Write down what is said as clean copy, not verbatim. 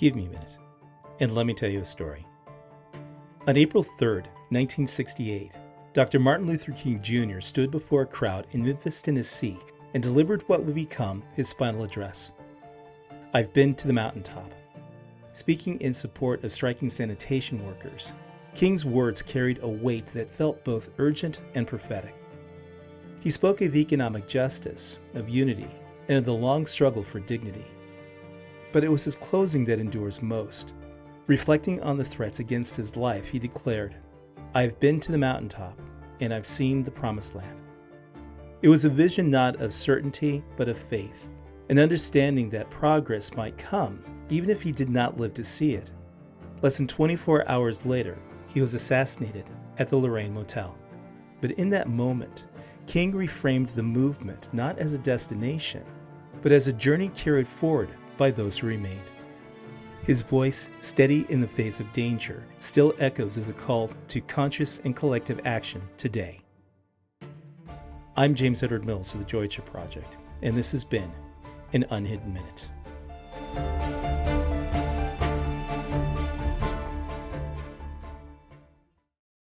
Give me a minute, and let me tell you a story. On April 3rd, 1968, Dr. Martin Luther King Jr. stood before a crowd in Memphis, Tennessee, and delivered what would become his final address. I've been to the mountaintop. Speaking in support of striking sanitation workers, King's words carried a weight that felt both urgent and prophetic. He spoke of economic justice, of unity, and of the long struggle for dignity. But it was his closing that endures most. Reflecting on the threats against his life, he declared, "I've been to the mountaintop, and I've seen the promised land." It was a vision not of certainty, but of faith, an understanding that progress might come, even if he did not live to see it. Less than 24 hours later, he was assassinated at the Lorraine Motel. But in that moment, King reframed the movement not as a destination, but as a journey carried forward by those who remained. His voice, steady in the face of danger, still echoes as a call to conscious and collective action today. I'm James Edward Mills of the Joycha Project, and this has been an Unhidden Minute.